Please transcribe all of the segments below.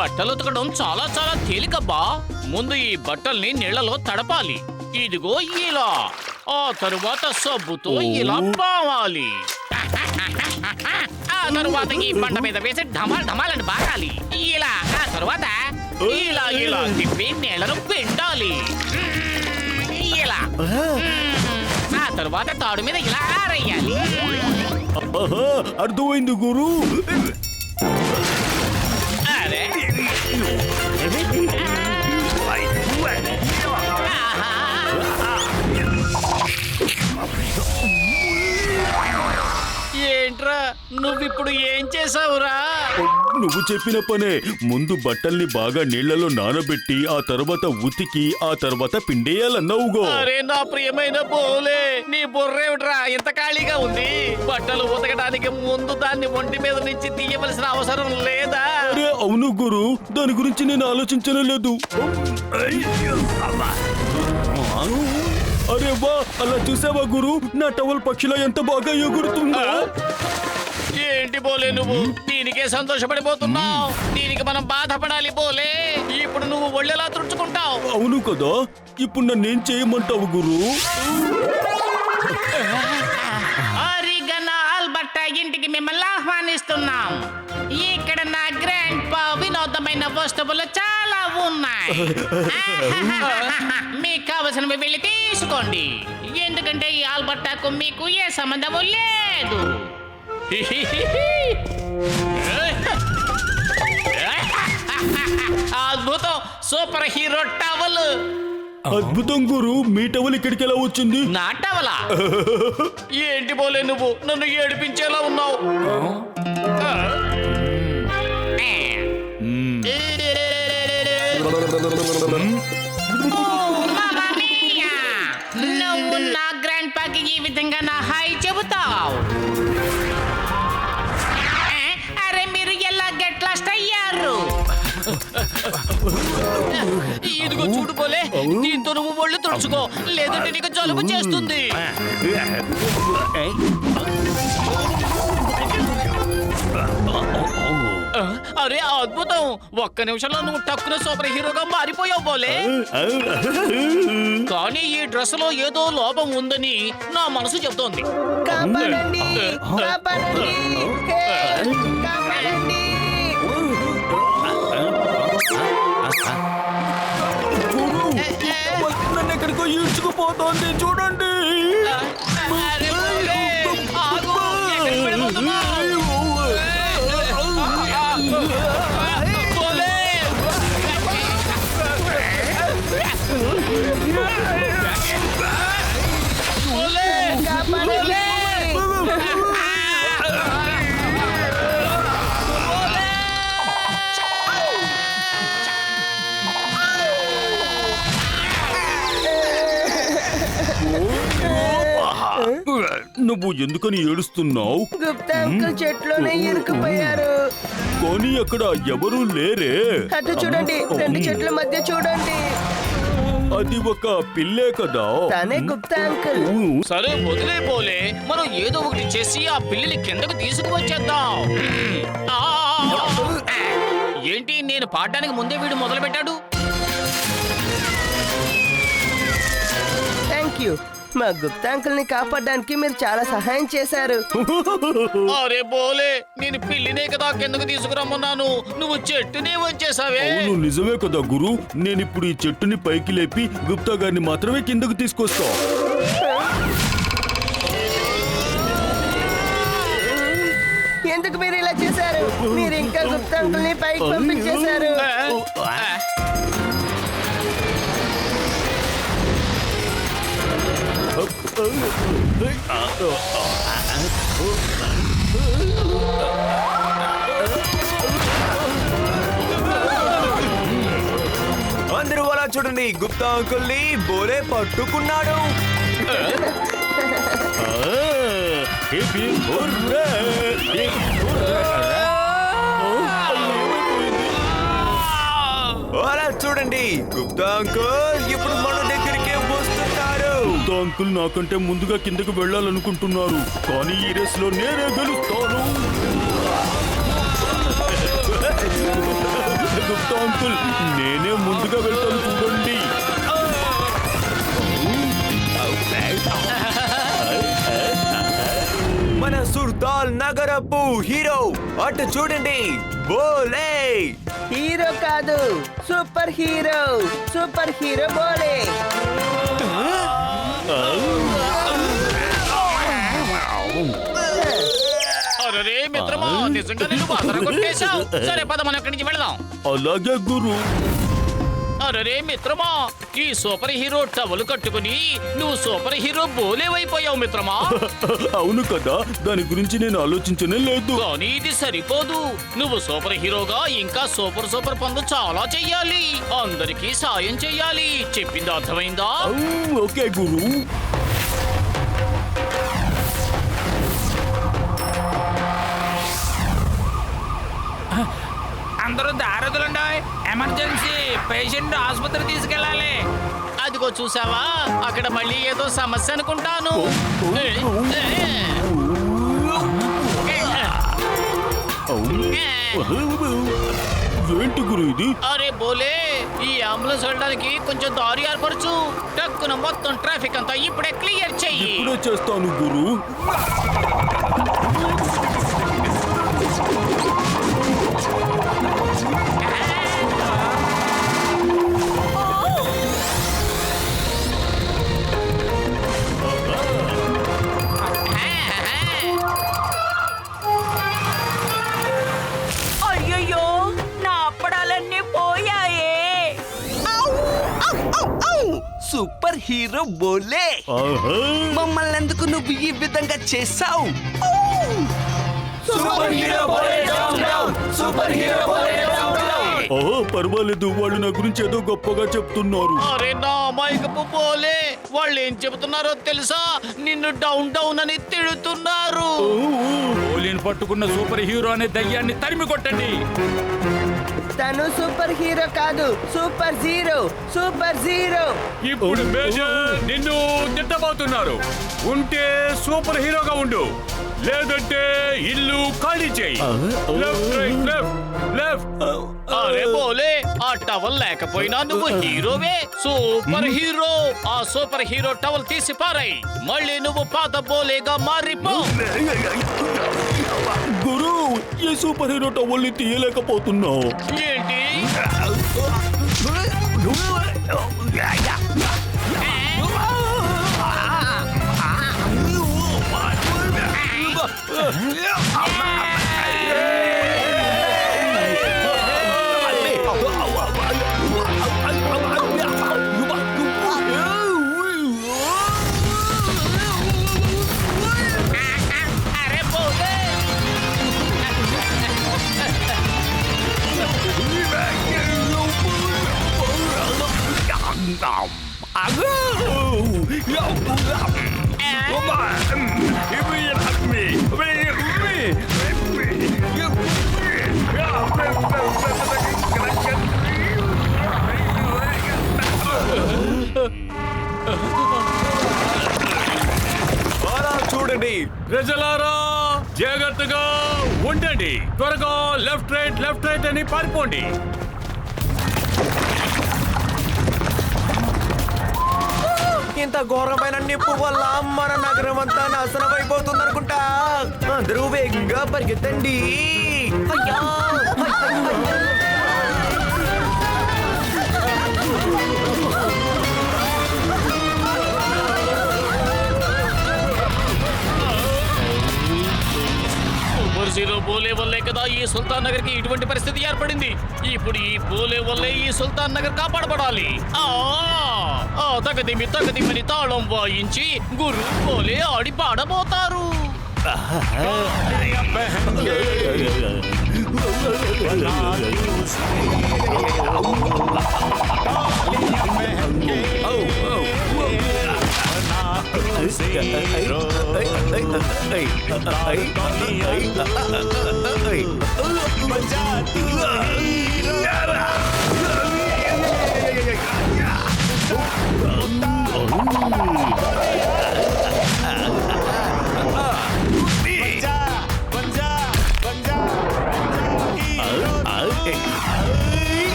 బట్టలు ఉతకడం చాలా చాలా తేలికబ్బా. ముందు ఈ బట్టల్ని నీళ్లలో తడపాలి. ఇదిగో ఇలా. ఆ తరువాత సబ్బుతో ఇలా పావాలి. ఆ తరువాత ఈ బండ మీద వేసి ఢమాల్ ఢమాల్ అని బాగాలి. ఇలా. ఆ తరువాత ఇలా ఇలా తిప్పి నీళ్లను పిండాలి. ఇలా. ఆ తరువాత తాడు మీద ఇలా ఆరేయాలి. అర్థమైంది గురు. అరే ఏంట్రా నువ్విప్పుడు ఏం చేసావురా? నువ్వు చెప్పిన పనే. ముందు బట్టల్ని బాగా నీళ్లలో నానబెట్టి ఆ తర్వాత ఉతికి ఆ తర్వాత పిండేయాలన్నావుగో. అరే నా ప్రియమైన బోలే, నీ బుర్రేమిట్రా ఇంత ఖాళీగా ఉంది? బట్టలు ఉతకడానికి ముందు దాన్ని ఒంటి మీద నుంచి తీయవలసిన అవసరం లేదా? అరే అవును గురు, దాని గురించి నేను ఆలోచించలేదు. అరే వా, అలా చూసావా గురు, నా టవల్ పక్షిలో ఎంత బాగా ఎగురుతుందో. ఏంటి బోలే నువ్వు దీనికే సంతోషపడిపోతున్నావు? దీనికి మనం బాధపడాలి బోలే. ఇప్పుడు నువ్వు ఒళ్ళెలా తుడుచుకుంటావు? అవును కదా, ఇప్పుడు నన్నేం చేయమంటావు గురు? ఆల్బర్ట్ ఇంటికి మిమ్మల్ని ఆహ్వానిస్తున్నాం. ఇక్కడ నా గ్రాండ్ పా వినోదమైన వస్తువులు చాలా ఉన్నాయి. మీకు కావలసినవి వెళ్ళి తీసుకోండి, ఎందుకంటే ఈ ఆల్బర్టాకు మీకు ఏ సంబంధము లేదు. అద్భుతం, సూపర్ హీరో టవల్. అద్భుతం గురు, మీ టవల్ ఇక్కడికి ఎలా వచ్చింది? నా టవలా? ఏంటి బోలే నువ్వు నన్ను ఏడిపించేలా ఉన్నావు. నువ్వు నా గ్రాండ్ పాకి ఈ విధంగా నా హాయ్ చెబుతావు? అరే మీరు ఎలా గెట్ లాస్ట్ అయ్యారు? ఇదిగో చూడు పోలే, దీంతో నువ్వు ఒళ్ళు తుడుచుకో, లేదంటే నీకు జలుబు చేస్తుంది. అరే అద్భుతం, ఒక్క నిమిషంలో నువ్వు టక్కున సూపర్ హీరోగా మారిపోయావు పోలే. కానీ ఈ డ్రెస్ లో ఏదో లోపం ఉందని నా మనసు చెబుతోంది. కాపాడండి, కాపాడండి, హే, కాపాడండి. నన్ను ఎక్కడికో ఈడ్చుకుపోతోంది చూడండి. అరే పోలే, ఆగు, ఎక్కడికి వెళ్ళిపోతున్నావు? పోలే. పోలే. కాపాడండి. నువ్వు ఎందుకని ఏడుస్తున్నావు? గుప్తా అంకుల్ చెట్లోనే ఇరుక్కుపోయారు. కానీ అక్కడ ఎవరూ లేరే. అటు చూడండి, రెండు చెట్ల మధ్య చూడండి. అది ఒక పిల్లే కదా. తనే గుప్తా అంకుల్. సరే వదిలే పోలే, మనం ఏదో ఒకటి చేసి ఆ పిల్లిని కిందకు తీసుకువచ్చేద్దాం. ఏంటి నేను పాడడానికి ముందే వీడు మొదలు పెట్టాడు? Thank you. మా గుప్తా అంకుల్ ని కాపాడడానికి మీరు చాలా సహాయం చేశారు. అరే బోలే, నేను పిల్లినే కదా కిందకు తీసుకురమ్మన్నాను, నువ్వు చెట్టునే వచ్చేసావే. అవును నిజమే కదా గురు, నేను ఇప్పుడు ఈ చెట్టుని పైకి లేపి గుప్తా గారిని మాత్రమే కిందకు తీసుకొస్తా. ఎందుకు మీరు ఇలా చేశారు? మీరు ఇంకా గుప్తా అంకుల్ ని పైకి పంపించేశారు. అందరూ అలా చూడండి, గుప్తా అంకుల్ ని బోలే పట్టుకున్నాడు. అలా చూడండి, గుప్తా అంకుల్ ఇప్పుడు మన దగ్గరికి వస్తున్నారు. గుప్తా అంకుల్ నాకంటే ముందుగా కిందకు వెళ్ళాలనుకుంటున్నారు, కానీ ఈ రేస్ లో నేనే గెలుస్తాను. గుప్తా అంకుల్, నేనే ముందుగా వెళ్తాను చూడండి. మన సుర్తాల్ నగరపు హీరో అటు చూడండి, బోలే. హీరో కాదు, సూపర్ హీరో. సూపర్ హీరో బోలే. అరే మిత్రమా, నిజంగా నిన్ను బాధ కొట్టేశావు. సరే పద మనం ఇక్కడి నుంచి వెళదాం. అలాగే గురు. అరే మిత్రమా, ఈ సూపర్ హీరో టవల్ కట్టుకుని నువ్వు సూపర్ హీరో బోలేవైపోయావు మిత్రమా. అవును కదా, దాని గురించి నేను ఆలోచించనే లేదు. కానీ ఇది సరిపోదు. నువ్వు సూపర్ హీరోగా ఇంకా సూపర్ సూపర్ పనులు చాలా చెయ్యాలి. అందరికీ సాయం చెయ్యాలి. చెప్పింది అర్థమైందా? ఓకే గురు. అందరూ దారదులండి, ఎమర్జెన్సీ పేషెంట్ ఆసుపత్రి తీసుకెళ్ళాలి. అదిగో చూసావా, అక్కడ మళ్ళీ ఏదో సమస్య అనుకుంటాను. ఏంటి గురు ఇది? అరే బోలే, ఈ అంబులెన్స్ వెళ్ళడానికి కొంచెం దారి ఏర్పరచు. టక్కున మొత్తం ట్రాఫిక్ అంతా ఇప్పుడే క్లియర్ చెయ్యి. ఇప్పుడే చేస్తాను గురు. అయ్యయ్యో, నా అప్పడాలన్నీ పోయాయే. సూపర్ హీరో బోలే, ఆహా. మమ్మల్ని ఎందుకు నువ్వు ఈ విధంగా చేసావు? సూపర్ హీరో బోలే డౌన్ డౌన్, సూపర్ హీరో బోలే డౌన్ డౌన్. ఓహో, పర్వాలేదు, వాళ్ళు నా గురించి ఏదో గొప్పగా చెప్తున్నారు. అరే నా అమాయకపు బోలే, వాళ్ళు ఏం చెబుతున్నారో తెలుసా? నిన్ను డౌన్ డౌన్ అని తిడుతున్నారు. పోలీని పట్టుకున్న సూపర్ హీరో అనే దయ్యాన్ని తరిమి కొట్టండి. తను సూపర్ హీరో కాదు, సూపర్ జీరో. Super zero. ఇప్పుడు మేజర్ నిన్ను తిట్టబోతున్నారు. ఉంటే సూపర్ హీరోగా ఉండు, లేదంటే ఇల్లు ఖాళీ చేయి. Left right left left. అరే బోలే, ఆ టవల్ లేకపోయినా నువ్వు హీరోవే, సూపర్ హీరో. ఆ సూపర్ హీరో టవల్ తీసి పారాయి. మళ్ళీ నువ్వు పాత బోలేగా మారిపో. గురు, ఈ సూపర్ హీరో టవల్ని తీయలేకపోతున్నావు. ఏంటి? అరే బోలే, అలా చూడండి, ప్రజలారా జాగ్రత్తగా ఉండండి. త్వరగా లెఫ్ట్ రైట్ అని పారిపోండి. ఇంత ఘోరమైన నిప్పు వల్ల మన నగరం అంతా నాశనం అయిపోతుంది అనుకుంటా. అందరూ వేగంగా పరిగెత్తండి. అయ్యా! సూపర్ హీరో బోలే వల్లే కదా ఈ సుల్తాన్ నగర్ కి ఇటువంటి పరిస్థితి ఏర్పడింది. ఇప్పుడు ఈ బోలే వల్లే ఈ సుల్తాన్ నగర్ కాపాడబడాలి. తగదిమి తాళం వాయించి గురు బోలే ఆడి పాడబోతారు.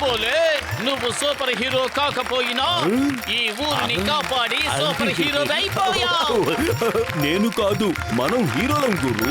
బోలే నువ్వు సూపర్ హీరో కాకపోయినా ఈ ఊరిని కాపాడి సూపర్ హీరో అయిపోయావు. నేను కాదు, మనం హీరోలం గురు.